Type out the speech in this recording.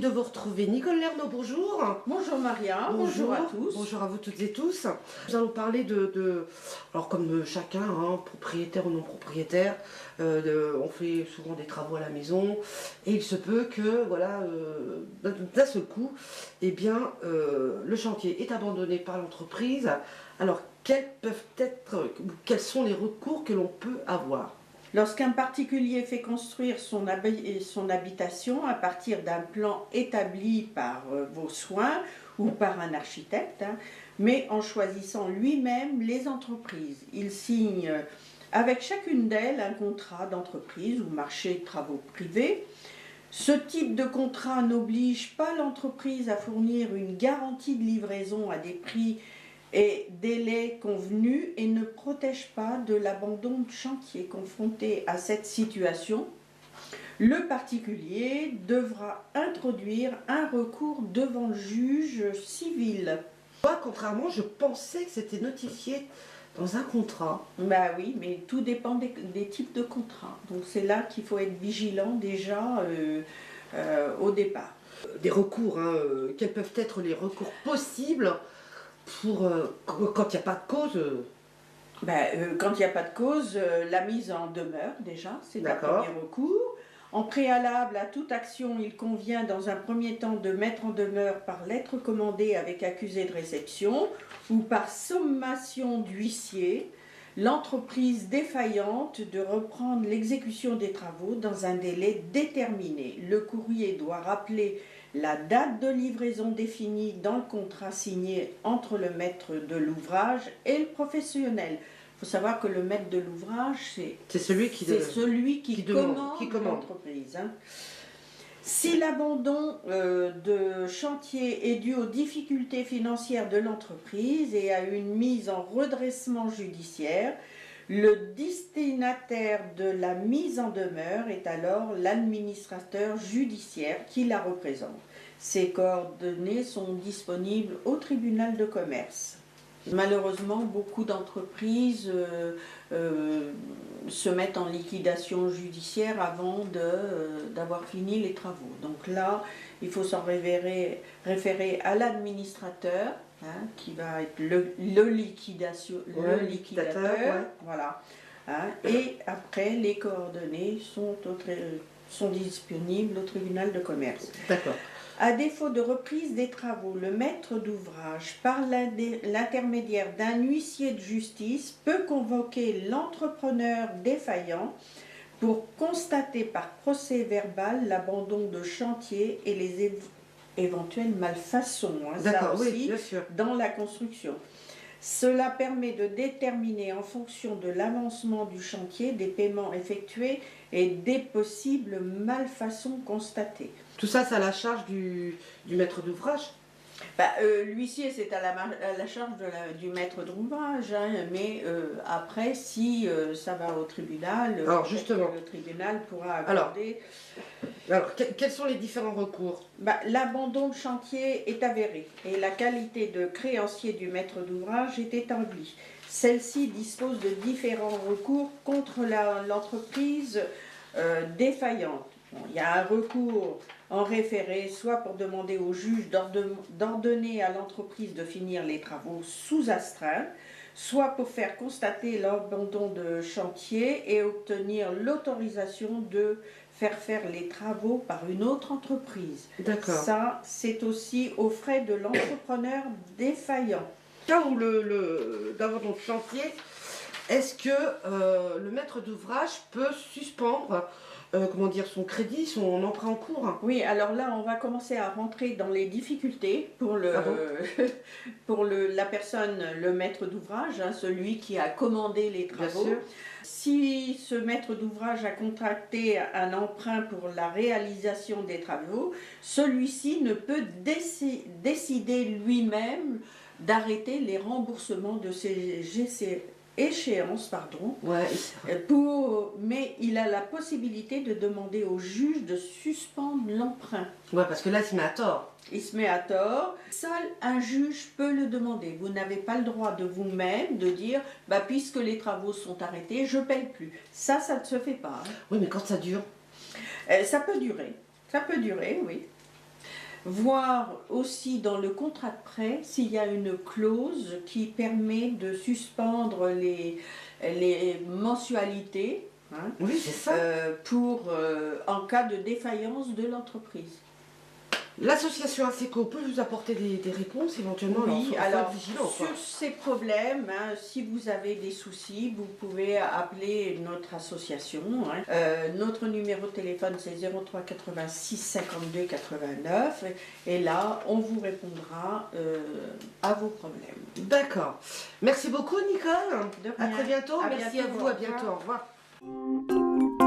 de vous retrouver. Nicole Lernaud, bonjour. Bonjour Maria, bonjour à tous. Bonjour à vous toutes et tous. Nous allons parler alors comme chacun, propriétaire ou non propriétaire, on fait souvent des travaux à la maison et il se peut que, voilà, d'un seul coup, eh bien, le chantier est abandonné par l'entreprise. Alors, quels sont les recours que l'on peut avoir? Lorsqu'un particulier fait construire son habitation à partir d'un plan établi par vos soins ou par un architecte, mais en choisissant lui-même les entreprises, il signe avec chacune d'elles un contrat d'entreprise ou marché de travaux privés. Ce type de contrat n'oblige pas l'entreprise à fournir une garantie de livraison à des prix et délais convenus et ne protège pas de l'abandon de chantier. Confronté à cette situation, le particulier devra introduire un recours devant le juge civil. Moi, contrairement, je pensais que c'était notifié dans un contrat. Bah oui, mais tout dépend des types de contrats. Donc c'est là qu'il faut être vigilant déjà au départ. Des recours, quels peuvent être les recours possibles pour quand il n'y a pas de cause Quand il n'y a pas de cause, la mise en demeure déjà, c'est un premier recours. En préalable à toute action, il convient dans un premier temps de mettre en demeure par lettre commandée avec accusé de réception ou par sommation d'huissier l'entreprise défaillante de reprendre l'exécution des travaux dans un délai déterminé. Le courrier doit rappeler la date de livraison définie dans le contrat signé entre le maître de l'ouvrage et le professionnel. Il faut savoir que le maître de l'ouvrage, c'est celui qui commande l'entreprise. Si l'abandon de chantier est dû aux difficultés financières de l'entreprise et à une mise en redressement judiciaire, le destinataire de la mise en demeure est alors l'administrateur judiciaire qui la représente. Ces coordonnées sont disponibles au tribunal de commerce. Malheureusement, beaucoup d'entreprises se mettent en liquidation judiciaire avant d'avoir fini les travaux. Donc là, il faut s'en référer à l'administrateur, qui va être le liquidateur. Voilà. Et après, les coordonnées sont disponibles au tribunal de commerce. D'accord. À défaut de reprise des travaux, le maître d'ouvrage, par l'intermédiaire d'un huissier de justice, peut convoquer l'entrepreneur défaillant pour constater par procès verbal l'abandon de chantier et les éventuelles malfaçons. D'accord, oui, bien sûr. Dans la construction. Cela permet de déterminer en fonction de l'avancement du chantier, des paiements effectués et des possibles malfaçons constatées. Tout ça, c'est à la charge du maître d'ouvrage? L'huissier, c'est à la charge du maître d'ouvrage, mais après, si ça va au tribunal, alors, justement, le tribunal pourra accorder... Alors, quels sont les différents recours? L'abandon de chantier est avéré et la qualité de créancier du maître d'ouvrage est établie. Celle-ci dispose de différents recours contre l'entreprise défaillante. Il y a un recours en référé, soit pour demander au juge d'ordonner à l'entreprise de finir les travaux sous astreinte, soit pour faire constater l'abandon de chantier et obtenir l'autorisation de faire les travaux par une autre entreprise. D'accord. Ça, c'est aussi aux frais de l'entrepreneur défaillant. Cas où d'abandon de chantier, est-ce que le maître d'ouvrage peut suspendre son crédit, son emprunt en cours? Oui, alors là, on va commencer à rentrer dans les difficultés pour la personne, le maître d'ouvrage, celui qui a commandé les travaux. Bien sûr. Si ce maître d'ouvrage a contracté un emprunt pour la réalisation des travaux, celui-ci ne peut décider lui-même d'arrêter les remboursements de ces échéances, mais il a la possibilité de demander au juge de suspendre l'emprunt. Ouais, parce que là, il se met à tort. Il se met à tort. Seul un juge peut le demander. Vous n'avez pas le droit de vous-même de dire, puisque les travaux sont arrêtés, je ne paye plus. Ça ne se fait pas. Oui, mais quand ça dure? Ça peut durer. Ça peut durer, oui. voir aussi dans le contrat de prêt s'il y a une clause qui permet de suspendre les mensualités, hein, Oui, c'est ça. En cas de défaillance de l'entreprise. L'association ASECO peut vous apporter des réponses éventuellement. Oui, alors vigilant, sur ces problèmes, hein, si vous avez des soucis, vous pouvez appeler notre association. Hein. Notre numéro de téléphone c'est 03 86 52 89 et là on vous répondra à vos problèmes. D'accord. Merci beaucoup Nicole. De rien. À très bientôt. À Merci bientôt, à vous. À bientôt. Au revoir.